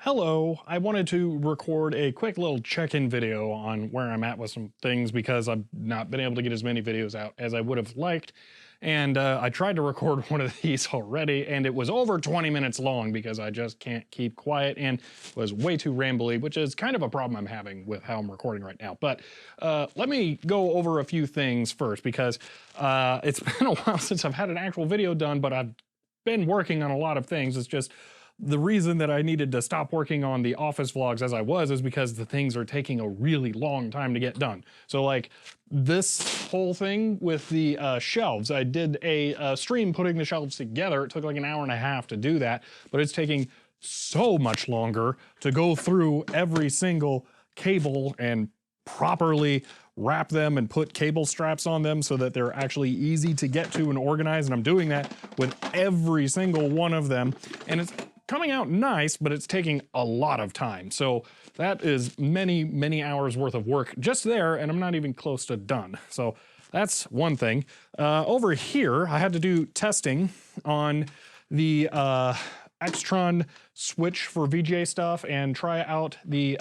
Hello, I wanted to record a quick little check-in video on where I'm at with some things because I've not been able to get as many videos out as I would have liked. And I tried to record one of these already, and it was over 20 minutes long because I just can't keep quiet and was way too rambly, which is kind of a problem I'm having with how I'm recording right now. But let me go over a few things first because it's been a while since I've had an actual video done, but I've been working on a lot of things. It's just the reason that I needed to stop working on the office vlogs as I was is because the things are taking a really long time to get done. So like this whole thing with the shelves, I did a stream putting the shelves together. It took like an hour and a half to do that, but it's taking so much longer to go through every single cable and properly wrap them and put cable straps on them so that they're actually easy to get to and organize. And I'm doing that with every single one of them. And it's coming out nice, but it's taking a lot of time. So that is many, many hours worth of work just there, and I'm not even close to done. So that's one thing. Over here, I had to do testing on the Extron switch for VGA stuff and try out the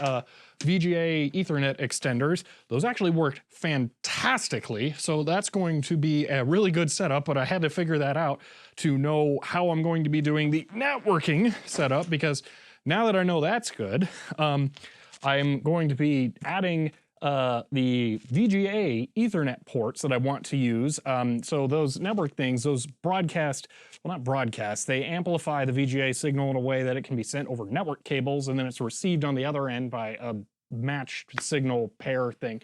VGA Ethernet extenders. Those actually worked fantastically, so that's going to be a really good setup, but I had to figure that out to know how I'm going to be doing the networking setup, because now that I know that's good, I'm going to be adding the VGA Ethernet ports that I want to use. So those network things, those broadcast, well, not broadcast, they amplify the VGA signal in a way that it can be sent over network cables, and then it's received on the other end by a matched signal pair thing.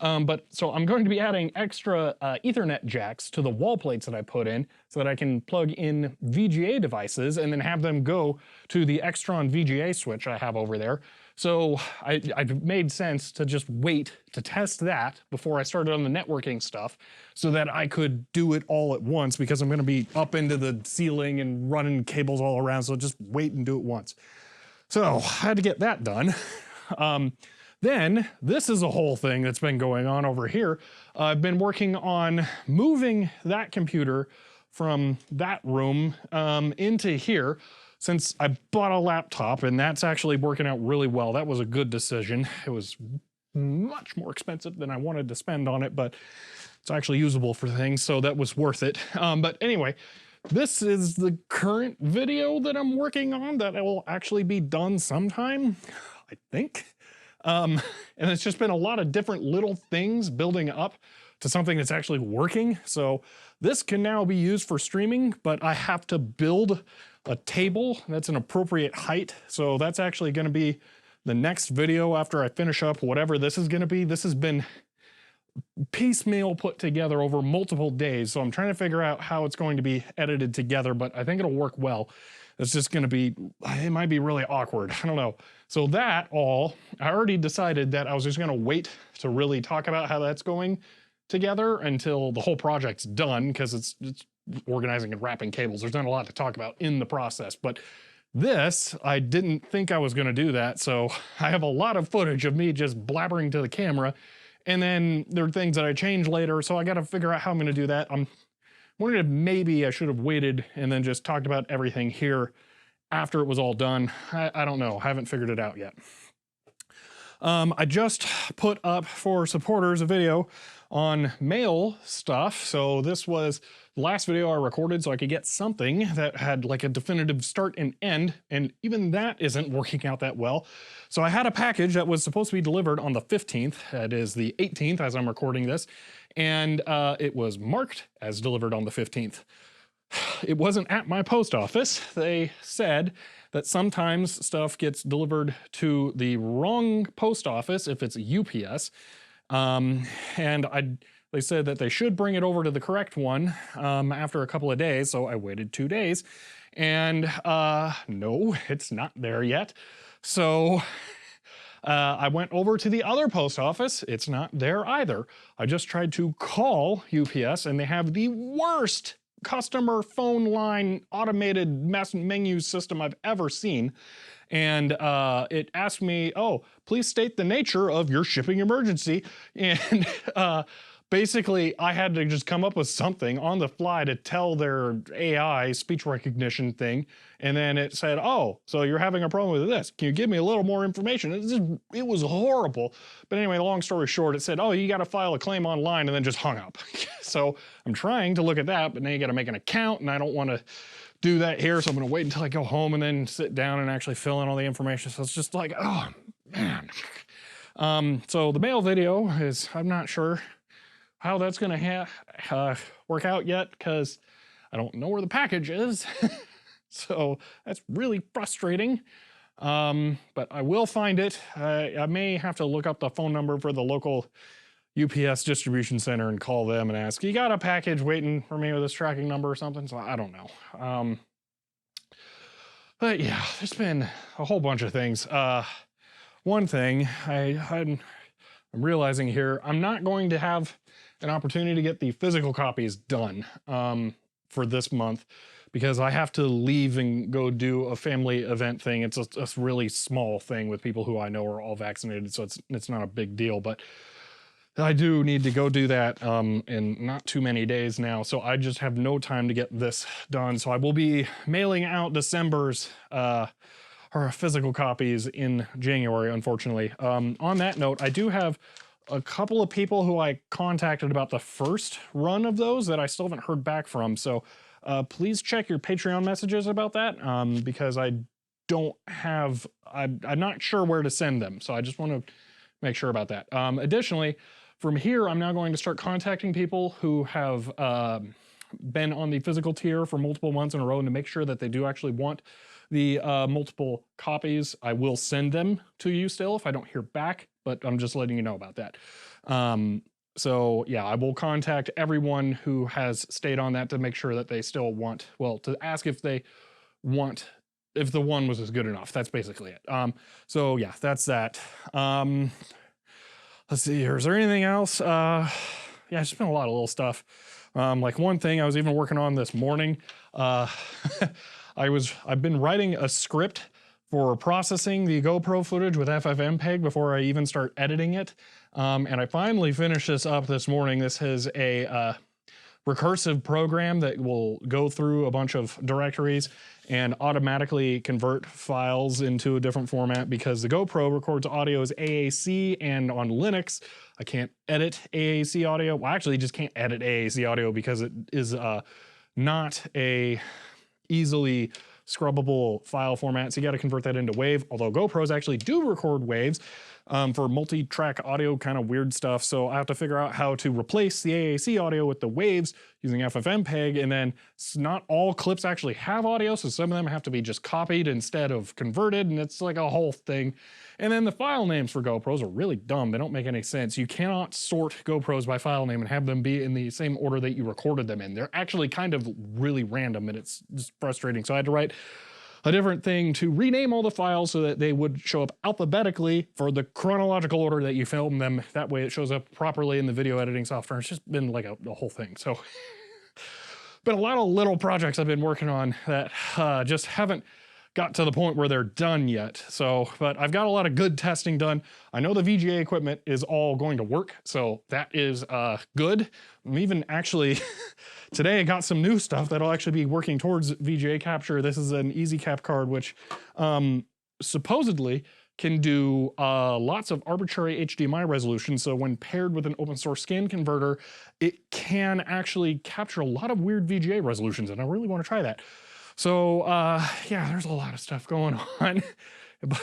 So I'm going to be adding extra Ethernet jacks to the wall plates that I put in so that I can plug in VGA devices and then have them go to the Extron VGA switch I have over there. So I've made sense to just wait to test that before I started on the networking stuff so that I could do it all at once, because I'm going to be up into the ceiling and running cables all around, so just wait and do it once. So I had to get that done. Then this is a whole thing that's been going on over here. I've been working on moving that computer from that room into here, since I bought a laptop, and that's actually working out really well. That was a good decision. It was much more expensive than I wanted to spend on it, but it's actually usable for things, so that was worth it. But anyway, this is the current video that I'm working on that will actually be done sometime, I think. And it's just been a lot of different little things building up to something that's actually working. So this can now be used for streaming, but I have to build a table that's an appropriate height. So that's actually going to be the next video after I finish up whatever this is going to be. This has been piecemeal put together over multiple days, so I'm trying to figure out how it's going to be edited together, but I think it'll work well. It's just going to be, it might be really awkward. I don't know. So that all, I already decided that I was just going to wait to really talk about how that's going together until the whole project's done, because it's organizing and wrapping cables. There's not a lot to talk about in the process, but this, I didn't think I was going to do that. So I have a lot of footage of me just blabbering to the camera, and then there are things that I change later. So I got to figure out how I'm going to do that. I'm wondering if maybe I should have waited and then just talked about everything here after it was all done. I don't know. I haven't figured it out yet. I just put up for supporters a video on mail stuff. So this was the last video I recorded so I could get something that had like a definitive start and end, and even that isn't working out that well. So I had a package that was supposed to be delivered on the 15th. It is the 18th as I'm recording this, and it was marked as delivered on the 15th. It wasn't at my post office. They said that sometimes stuff gets delivered to the wrong post office if it's UPS. They said that they should bring it over to the correct one after a couple of days, so I waited 2 days, and no, it's not there yet. So I went over to the other post office. It's not there either. I just tried to call UPS, and they have the worst customer phone line automated menu system I've ever seen. And it asked me, oh, please state the nature of your shipping emergency. And basically, I had to just come up with something on the fly to tell their AI speech recognition thing. And then it said, oh, so you're having a problem with this. Can you give me a little more information? It was horrible. But anyway, long story short, it said, oh, you got to file a claim online, and then just hung up. So I'm trying to look at that, but now you got to make an account, and I don't want to do that here. So I'm going to wait until I go home and then sit down and actually fill in all the information. So it's just like, oh, man. So the mail video is, I'm not sure how that's going to work out yet, because I don't know where the package is. So that's really frustrating. But I will find it. I may have to look up the phone number for the local UPS distribution center and call them and ask, you got a package waiting for me with this tracking number or something? So I don't know. But yeah, there's been a whole bunch of things. One thing I'm realizing here, I'm not going to have an opportunity to get the physical copies done for this month, because I have to leave and go do a family event thing. It's a really small thing with people who I know are all vaccinated, so it's not a big deal, but I do need to go do that in not too many days now, so I just have no time to get this done. So I will be mailing out December's or physical copies in January, unfortunately. On that note, I do have a couple of people who I contacted about the first run of those that I still haven't heard back from. So please check your Patreon messages about that, because I don't have, I'm not sure where to send them. So I just want to make sure about that. Additionally, from here, I'm now going to start contacting people who have been on the physical tier for multiple months in a row, and to make sure that they do actually want the multiple copies. I will send them to you still if I don't hear back, but I'm just letting you know about that. So yeah, I will contact everyone who has stayed on that to make sure that they still want, well, to ask if they want, if the one was good enough. That's basically it. So yeah, that's that. Let's see here. Is there anything else? Yeah, it's been a lot of little stuff. Like one thing I was even working on this morning, I've been writing a script for processing the GoPro footage with FFmpeg before I even start editing it. And I finally finished this up this morning. This is a recursive program that will go through a bunch of directories and automatically convert files into a different format, because the GoPro records audio as AAC, and on Linux, I can't edit AAC audio. Well, actually, just can't edit AAC audio because it is not a easily scrubbable file format, so you got to convert that into WAV, although GoPros actually do record waves for multi-track audio kind of weird stuff. So I have to figure out how to replace the AAC audio with the waves using FFmpeg, and then not all clips actually have audio, so some of them have to be just copied instead of converted, and it's like a whole thing. And then the file names for GoPros are really dumb. They don't make any sense. You cannot sort GoPros by file name and have them be in the same order that you recorded them in. They're actually kind of really random, and it's just frustrating. So I had to write a different thing to rename all the files so that they would show up alphabetically for the chronological order that you filmed them. That way it shows up properly in the video editing software. It's just been like a whole thing. So, been a lot of little projects I've been working on that just haven't got to the point where they're done yet. So, but I've got a lot of good testing done. I know the VGA equipment is all going to work, so that is good. I'm even actually, today I got some new stuff that'll actually be working towards VGA capture. This is an EasyCap card, which supposedly can do lots of arbitrary HDMI resolution. So when paired with an open source scan converter, it can actually capture a lot of weird VGA resolutions, and I really want to try that. So yeah, there's a lot of stuff going on,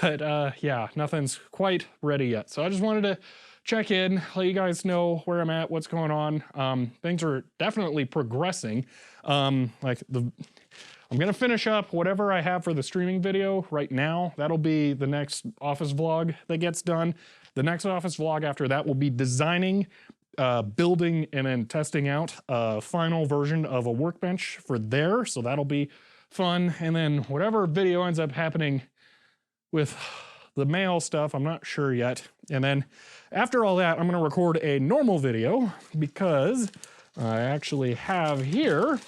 but yeah, nothing's quite ready yet. So I just wanted to check in, let you guys know where I'm at, what's going on. Things are definitely progressing. I'm gonna finish up whatever I have for the streaming video right now. That'll be the next Office vlog that gets done. The next Office vlog after that will be designing, building, and then testing out a final version of a workbench for there. So that'll be fun. And then whatever video ends up happening with the mail stuff, I'm not sure yet. And then after all that, I'm gonna record a normal video, because I actually have here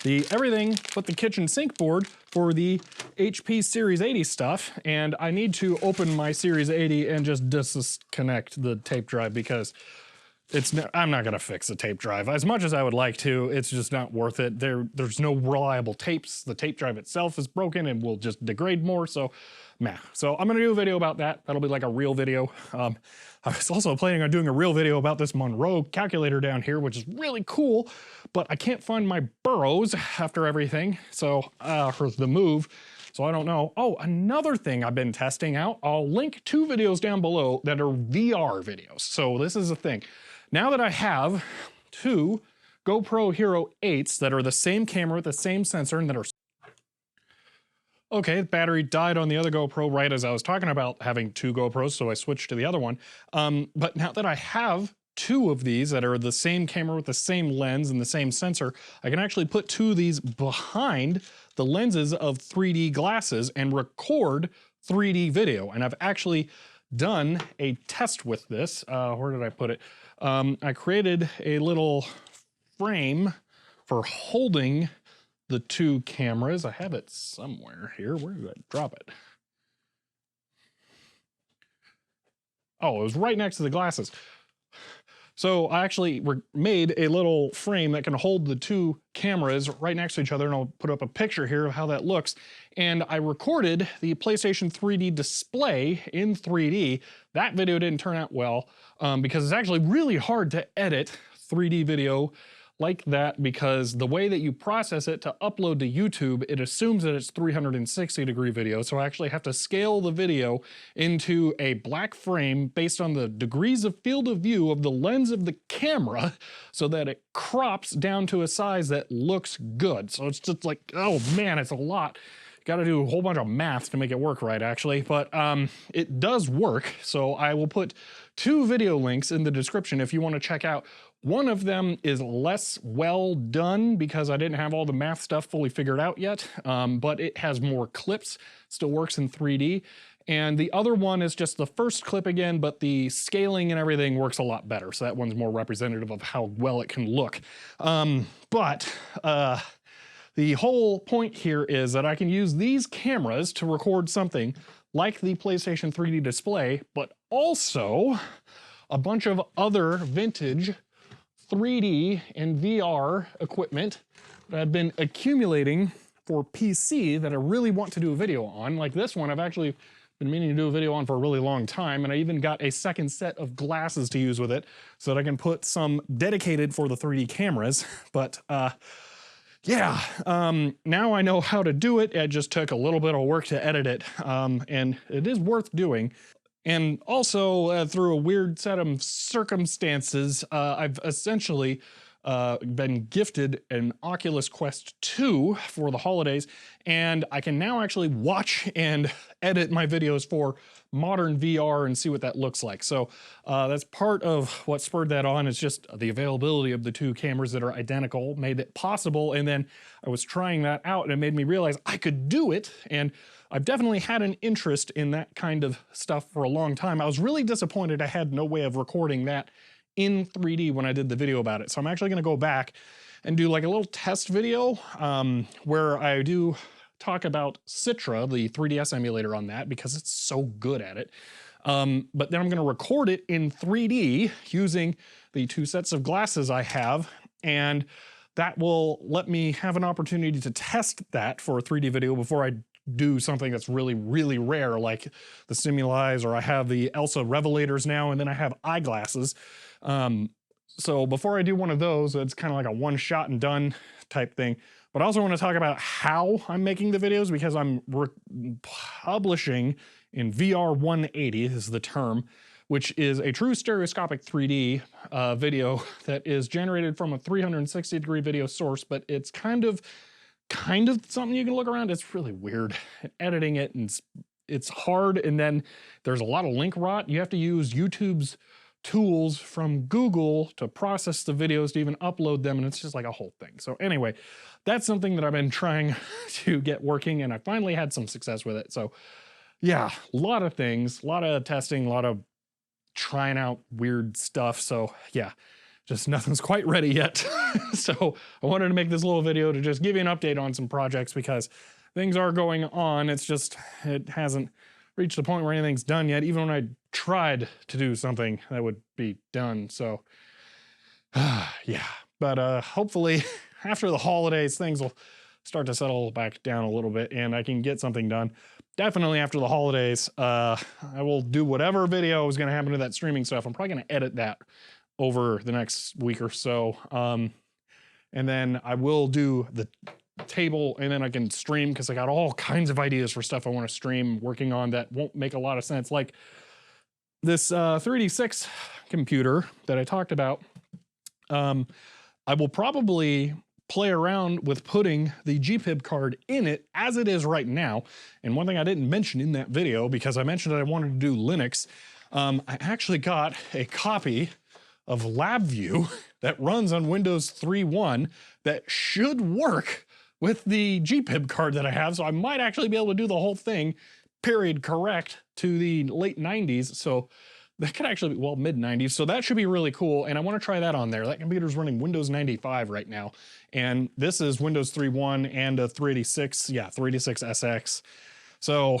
the everything but the kitchen sink board for the HP Series 80 stuff. And I need to open my Series 80 and just disconnect the tape drive, because I'm not gonna fix the tape drive. As much as I would like to, it's just not worth it. There's no reliable tapes. The tape drive itself is broken and will just degrade more, so meh. So I'm gonna do a video about that. That'll be like a real video. I was also planning on doing a real video about this Monroe calculator down here, which is really cool, but I can't find my burrows after everything, so for the move. So I don't know. Oh, another thing I've been testing out, I'll link 2 videos down below that are VR videos. So this is the thing. Now that I have 2 GoPro Hero 8s that are the same camera with the same sensor and that are... Okay, the battery died on the other GoPro right as I was talking about having 2 GoPros, so I switched to the other one. But now that I have 2 of these that are the same camera with the same lens and the same sensor, I can actually put 2 of these behind the lenses of 3D glasses and record 3D video. And I've actually done a test with this. Where did I put it? I created a little frame for holding the 2 cameras. I have it somewhere here. Where did I drop it? Oh, it was right next to the glasses. So I actually made a little frame that can hold the 2 cameras right next to each other, and I'll put up a picture here of how that looks. And I recorded the PlayStation 3D display in 3D. That video didn't turn out well because it's actually really hard to edit 3D video like that, because the way that you process it to upload to YouTube, it assumes that it's 360-degree video. So I actually have to scale the video into a black frame based on the degrees of field of view of the lens of the camera so that it crops down to a size that looks good. So it's just like, oh man, it's a lot. Got to do a whole bunch of math to make it work right, actually, but it does work. So I will put 2 video links in the description if you want to check out. One of them is less well done because I didn't have all the math stuff fully figured out yet, but it has more clips, still works in 3D. And the other one is just the first clip again, but the scaling and everything works a lot better. So that one's more representative of how well it can look. The whole point here is that I can use these cameras to record something like the PlayStation 3D display, but also a bunch of other vintage 3D and VR equipment that I've been accumulating for PC that I really want to do a video on. Like this one, I've actually been meaning to do a video on for a really long time, and I even got a second set of glasses to use with it so that I can put some dedicated for the 3D cameras. But yeah, now I know how to do it. It just took a little bit of work to edit it, and it is worth doing. And also, through a weird set of circumstances, I've essentially been gifted an Oculus Quest 2 for the holidays, and I can now actually watch and edit my videos for modern VR and see what that looks like. So that's part of what spurred that on, is just the availability of the 2 cameras that are identical made it possible. And then I was trying that out and it made me realize I could do it. And I've definitely had an interest in that kind of stuff for a long time. I was really disappointed I had no way of recording that in 3D when I did the video about it. So I'm actually gonna go back and do like a little test video where I do talk about Citra, the 3DS emulator on that, because it's so good at it. But then I'm gonna record it in 3D using the 2 sets of glasses I have, and that will let me have an opportunity to test that for a 3D video before I do something that's really, really rare, like the Simulis, or I have the Elsa Revelators now, and then I have eyeglasses. So before I do one of those, it's kind of like a one shot and done type thing. But I also want to talk about how I'm making the videos, because I'm publishing in VR 180 is the term, which is a true stereoscopic 3D video that is generated from a 360-degree video source, but it's kind of something you can look around. It's really weird editing it, and it's hard. And then there's a lot of link rot. You have to use YouTube's tools from Google to process the videos to even upload them, and it's just like a whole thing. So anyway, that's something that I've been trying to get working, and I finally had some success with it. So yeah, a lot of things, a lot of testing, a lot of trying out weird stuff. So yeah, just nothing's quite ready yet. So I wanted to make this little video to just give you an update on some projects, because things are going on. It's just, it hasn't reached the point where anything's done yet, even when I tried to do something that would be done. So Yeah, but hopefully after the holidays, things will start to settle back down a little bit and I can get something done. Definitely after the holidays, I will do whatever video is going to happen to that streaming stuff. I'm probably going to edit that over the next week or so. And then I will do the table and then I can stream because I got all kinds of ideas for stuff I want to stream working on that won't make a lot of sense. Like this 3D6 computer that I talked about. I will probably play around with putting the GPIB card in it as it is right now. And one thing I didn't mention in that video, because I mentioned that I wanted to do Linux, I actually got a copy of LabVIEW that runs on Windows 3.1 that should work with the GPIB card that I have. So I might actually be able to do the whole thing, period, correct to the late 90s. So that could actually be, well, mid 90s. So that should be really cool. And I want to try that on there. That computer's running Windows 95 right now. And this is Windows 3.1 and a 386, yeah, 386 SX. So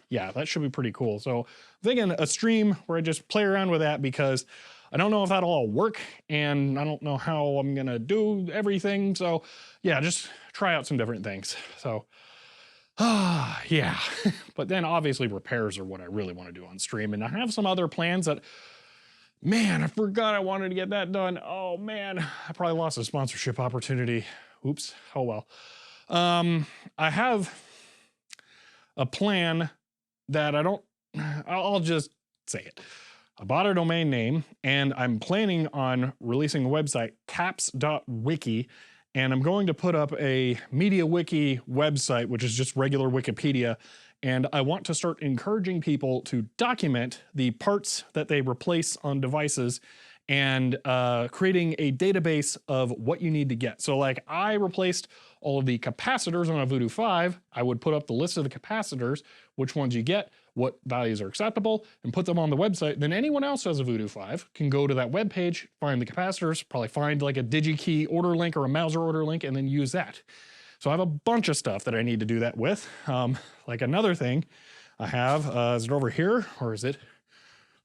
yeah, that should be pretty cool. So I'm thinking a stream where I just play around with that because I don't know if that'll all work and I don't know how I'm gonna do everything. So yeah, just try out some different things. So yeah, but then obviously repairs are what I really want to do on stream. And I have some other plans that, man, I forgot I wanted to get that done. Oh man, I probably lost a sponsorship opportunity. Oops, oh well. I have a plan that I'll just say it. I bought a domain name and I'm planning on releasing a website, caps.wiki. And I'm going to put up a MediaWiki website, which is just regular Wikipedia. And I want to start encouraging people to document the parts that they replace on devices and creating a database of what you need to get. So like I replaced all of the capacitors on a Voodoo 5. I would put up the list of the capacitors, which ones you get, what values are acceptable, and put them on the website. Then anyone else who has a Voodoo 5 can go to that web page, find the capacitors, probably find like a DigiKey order link or a Mouser order link, and then use that. So I have a bunch of stuff that I need to do that with. Like another thing I have, is it over here or is it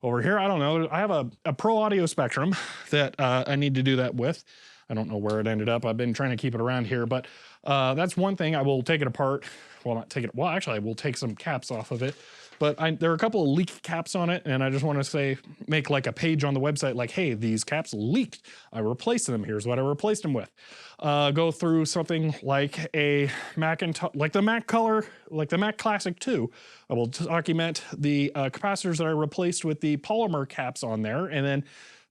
over here? I don't know. I have a Pro Audio Spectrum that I need to do that with. I don't know where it ended up. I've been trying to keep it around here, but that's one thing. I will take it apart. Well, not take it. Well, actually, I will take some caps off of it. But there are a couple of leak caps on it, and I just want to say, make like a page on the website like, hey, these caps leaked. I replaced them. Here's what I replaced them with. Go through something like a Macintosh, like the Mac Color, like the Mac Classic 2. I will document the capacitors that I replaced with the polymer caps on there, and then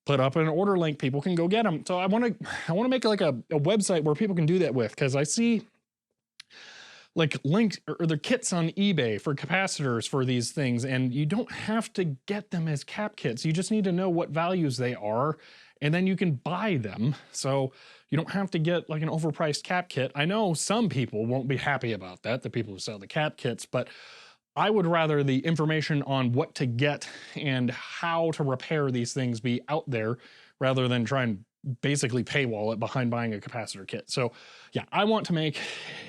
put up an order link. People can go get them. So I want to make like a website where people can do that with, because I see like links or the kits on eBay for capacitors for these things, and you don't have to get them as cap kits. You just need to know what values they are, and then you can buy them. So you don't have to get like an overpriced cap kit. I know some people won't be happy about that, the people who sell the cap kits, but I would rather the information on what to get and how to repair these things be out there rather than try and basically paywall it behind buying a capacitor kit. So yeah, I want to make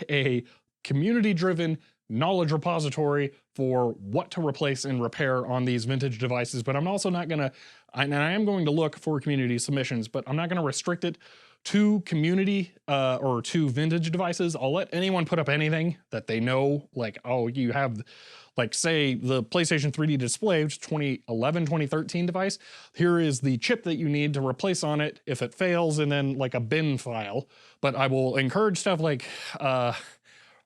a community-driven knowledge repository for what to replace and repair on these vintage devices, but I'm also not gonna, and I am going to look for community submissions, but I'm not gonna restrict it to community or to vintage devices. I'll let anyone put up anything that they know, like, oh, you have, like say the PlayStation 3D display, which is 2011, 2013 device. Here is the chip that you need to replace on it if it fails, and then like a bin file. But I will encourage stuff like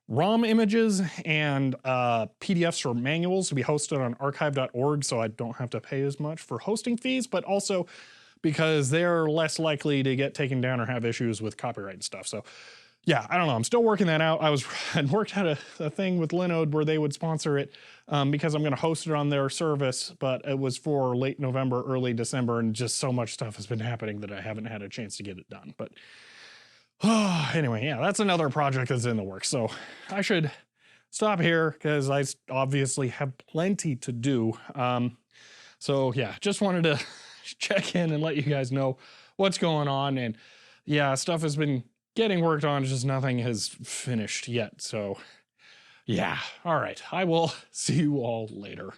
ROM images and PDFs or manuals to be hosted on archive.org, so I don't have to pay as much for hosting fees, but also because they're less likely to get taken down or have issues with copyright and stuff. So yeah, I don't know. I'm still working that out. I'd worked out a thing with Linode where they would sponsor it because I'm going to host it on their service, but it was for late November, early December, and just so much stuff has been happening that I haven't had a chance to get it done. But anyway, yeah, that's another project that's in the works. So I should stop here because I obviously have plenty to do. So yeah, just wanted to check in and let you guys know what's going on. And yeah, stuff has been getting worked on, just nothing has finished yet. So yeah, all right. I will see you all later.